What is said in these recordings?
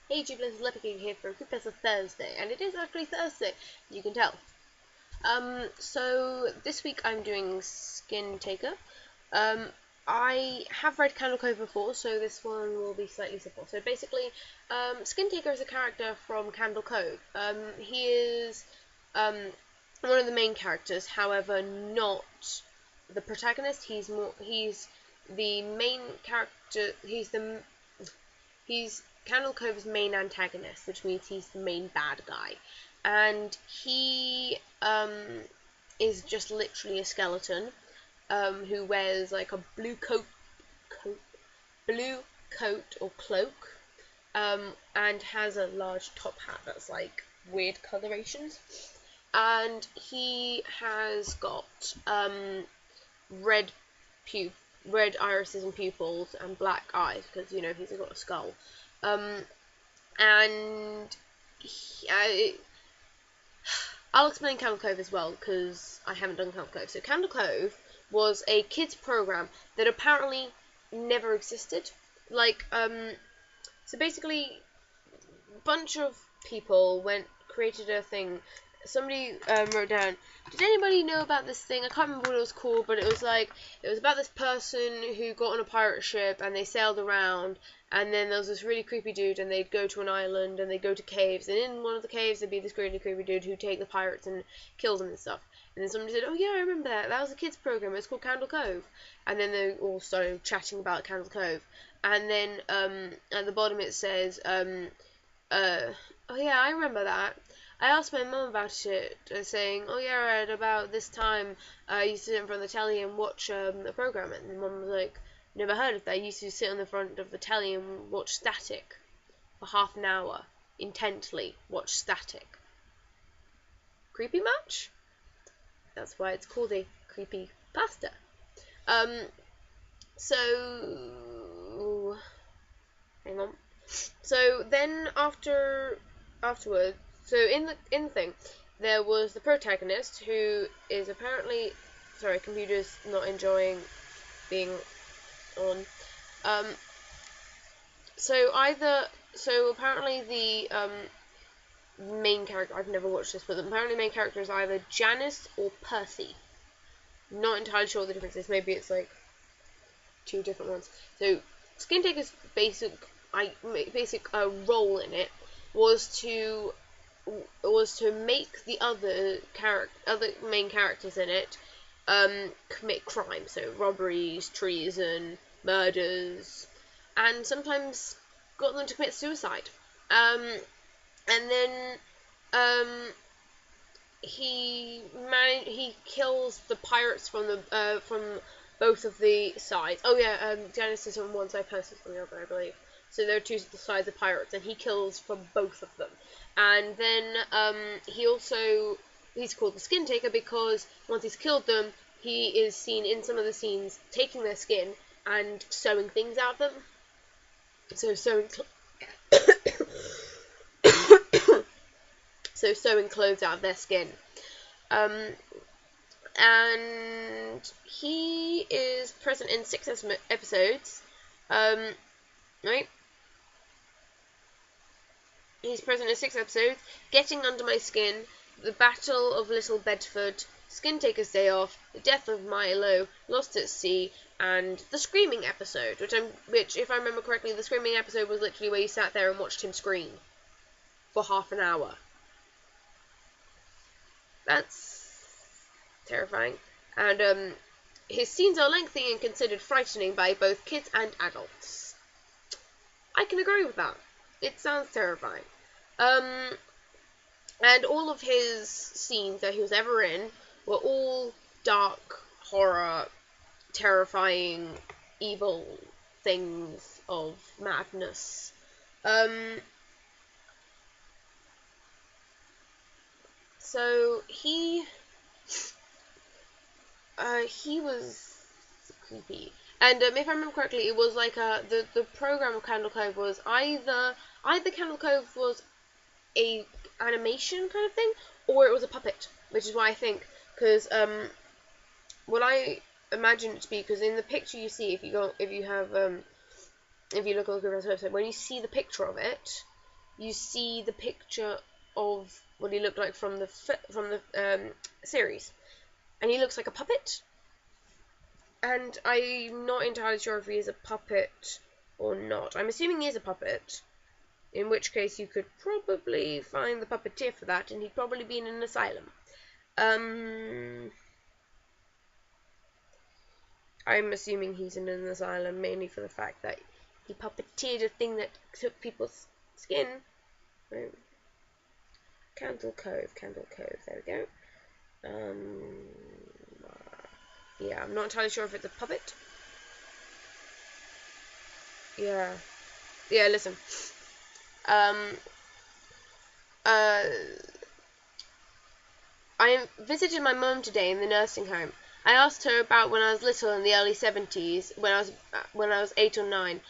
Hey YouTube, this is Leopard here for Creepypasta Thursday, and it is actually Thursday, you can tell. So this week I'm doing Skin Taker. I have read Candle Cove before, so this one will be slightly simple. So basically, Skin Taker is a character from Candle Cove. He is one of the main characters, however, not the protagonist. He's the main character. He's Candle Cove's main antagonist, which means he's the main bad guy. And he is just literally a skeleton who wears like a blue coat or cloak, and has a large top hat that's like weird colorations. And he has got red irises and pupils and black eyes because, you know, he's got a skull. And I'll explain Candle Cove as well because I haven't done Candle Cove. So Candle Cove was a kids program that apparently never existed. So basically, a bunch of people created a thing. Somebody wrote down, did anybody know about this thing? I can't remember what it was called, but it was about this person who got on a pirate ship and they sailed around, and then there was this really creepy dude, and they'd go to an island and they'd go to caves, and in one of the caves there'd be this really creepy dude who'd take the pirates and kill them and stuff. And then somebody said, oh yeah, I remember that. That was a kids program. It's called Candle Cove. And then they all started chatting about Candle Cove. And then at the bottom it says, oh yeah, I remember that. I asked my mum about it, saying, oh yeah, I read about this time I used to sit in front of the telly and watch a program. And my mum was like, never heard of that. I used to sit on the front of the telly and watch static for half an hour. Intently watch static. Creepy much? That's why it's called a Creepypasta. So hang on. So then afterwards, so in the thing, there was the protagonist who is apparently, sorry, computer's not enjoying being on. So apparently the main character, I've never watched this, but apparently the main character is either Janice or Percy. Not entirely sure what the difference is. Maybe it's like two different ones. So Skin Taker's basic role in it was to make the other main characters in it commit crime, so robberies, treason, murders, and sometimes got them to commit suicide. And then he kills the pirates from both of the sides. Oh yeah, Janice is on one side, Percy's on the other, I believe. So there are two sides of pirates, and he kills from both of them. And then he's called the Skin Taker because once he's killed them, he is seen in some of the scenes taking their skin and sewing things out of them. So sewing clothes out of their skin. And he is present in 6 episodes. Right? He's present in 6 episodes. Getting Under My Skin, The Battle of Little Bedford, Skin Taker's Day Off, The Death of Milo, Lost at Sea, and the Screaming episode, which, if I remember correctly, the Screaming episode was literally where you sat there and watched him scream for half an hour. That's terrifying. And his scenes are lengthy and considered frightening by both kids and adults. I can agree with that. It sounds terrifying. And all of his scenes that he was ever in were all dark, horror, terrifying, evil things of madness. So he was creepy. And if I remember correctly, it was like the program of Candle Cove was either Candle Cove was a animation kind of thing, or it was a puppet, which is why I think, because what I imagine it to be, because in the picture you see, if you look at the website, when you see the picture of it, you see the picture of what he looked like from the series, and he looks like a puppet. And I'm not entirely sure if he is a puppet or not. I'm assuming he is a puppet, in which case you could probably find the puppeteer for that, and he'd probably be in an asylum. I'm assuming he's in an asylum mainly for the fact that he puppeteered a thing that took people's skin. Right. Candle Cove, there we go. Yeah, I'm not entirely sure if it's a puppet. Yeah, listen. I visited my mum today in the nursing home. I asked her about when I was little in the early 70s, when I was 8 or 9,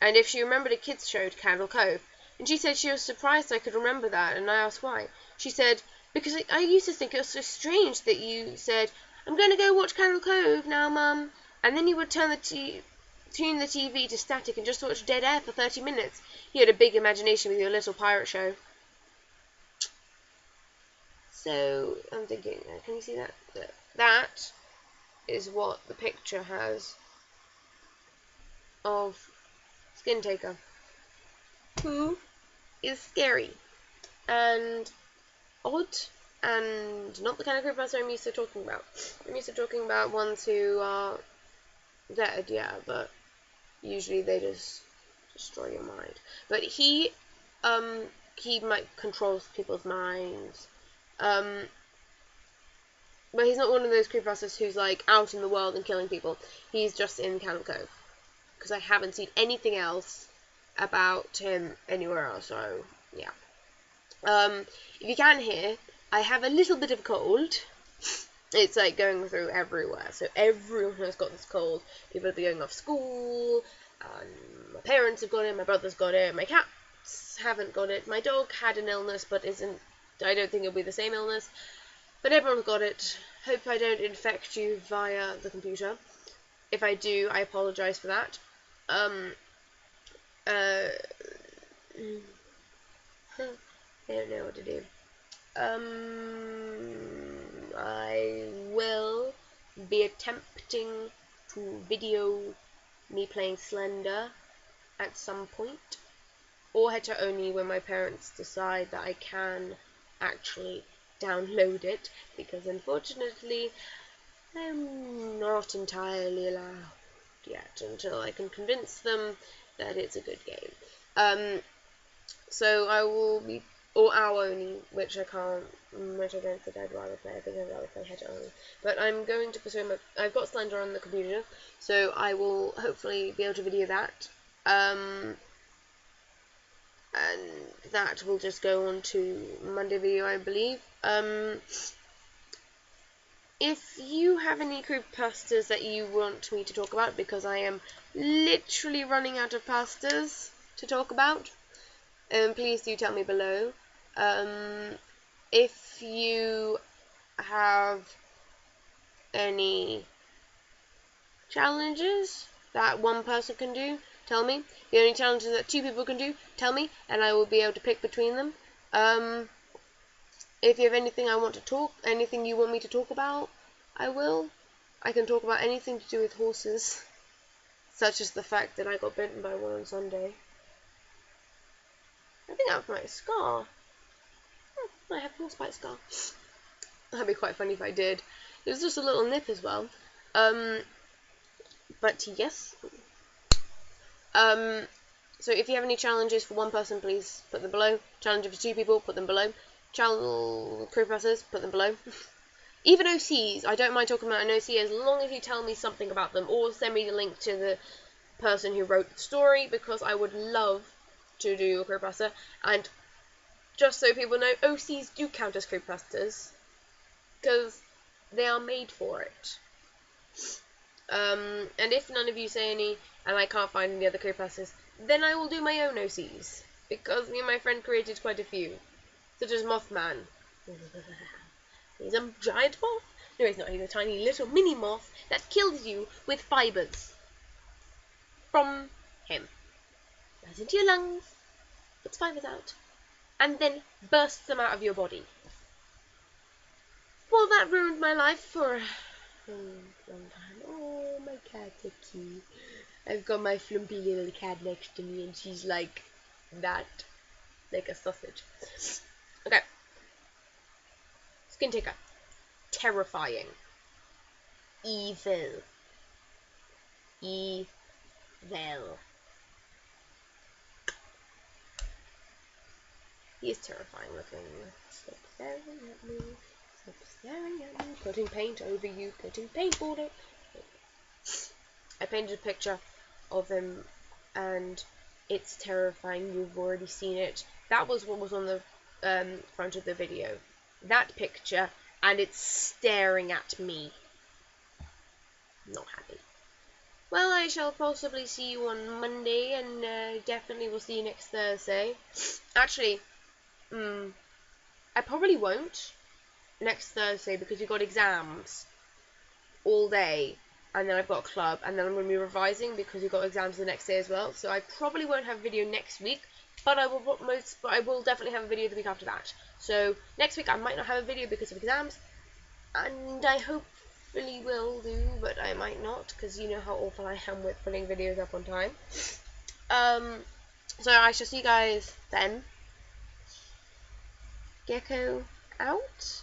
and if she remembered a kids show, Candle Cove. And she said she was surprised I could remember that, and I asked why. She said, because I used to think it was so strange that you said, I'm going to go watch Candle Cove now, Mum, and then you would tune the TV to static and just watch dead air for 30 minutes. You had a big imagination with your little pirate show. So, I'm thinking, can you see that? That is what the picture has of Skin Taker, who is scary and odd and not the kind of creepypasta I'm used to talking about. I'm used to talking about ones who are dead, yeah, but usually they just destroy your mind. But he might control people's minds. But he's not one of those creepypastas who's like out in the world and killing people. He's just in Candle Cove, because I haven't seen anything else about him anywhere else. So yeah. If you can hear, I have a little bit of a cold. It's like going through everywhere. So everyone has got this cold. People are going off school. My parents have got it. My brother's got it. My cats haven't got it. My dog had an illness, but I don't think it'll be the same illness. But everyone's got it. Hope I don't infect you via the computer. If I do, I apologise for that. I don't know what to do. I will be attempting to video me playing Slender at some point, or Heter only when my parents decide that I can actually download it, because unfortunately I'm not entirely allowed yet until I can convince them that it's a good game. So I will be, or OW only, which I don't think I'd rather play. I think I'd rather play Heter only. But I'm going to pursue I've got Slender on the computer, so I will hopefully be able to video that. And that will just go on to Monday video, I believe. If you have any creepypastas that you want me to talk about, because I am literally running out of pastas to talk about, please do tell me below. If you have any challenges that one person can do, tell me. The only challenges that 2 people can do, tell me, and I will be able to pick between them. If you have anything anything you want me to talk about, I will. I can talk about anything to do with horses, such as the fact that I got bitten by one on Sunday. I think that was my scar. I have a horse-bite scar. That'd be quite funny if I did. It was just a little nip as well. But yes. So if you have any challenges for one person, please put them below. Challenges for 2 people, put them below. Channel creepypastas, put them below. Even OCs, I don't mind talking about an OC as long as you tell me something about them, or send me the link to the person who wrote the story, because I would love to do a creepypasta. And just so people know, OCs do count as creepypastas, because they are made for it. And if none of you say any, and I can't find any other creepypastas, then I will do my own OCs, because me and my friend created quite a few, such as Mothman. He's a giant moth? No, he's not. He's a tiny little mini moth that kills you with fibres from him. Goes into your lungs, puts fibres out, and then bursts them out of your body. Well, that ruined my life for a long time. Oh, my cat's so cute. I've got my flumpy little cat next to me, and she's like that, like a sausage. Okay. Skin ticker. Terrifying. Evil. Evil. He is terrifying looking. Stop staring at me. Stop staring at me. Putting paint over you. Putting paint border. I painted a picture of him, and it's terrifying. You've already seen it. That was what was on the front of the video. That picture, and it's staring at me. Not happy. Well, I shall possibly see you on Monday, and definitely will see you next Thursday. Actually, I probably won't next Thursday because we've got exams all day, and then I've got a club, and then I'm going to be revising because we've got exams the next day as well. So I probably won't have a video next week, but I will definitely have a video the week after that. So next week I might not have a video because of exams, and I hopefully will do, but I might not because you know how awful I am with putting videos up on time. So I shall see you guys then. Gecko out.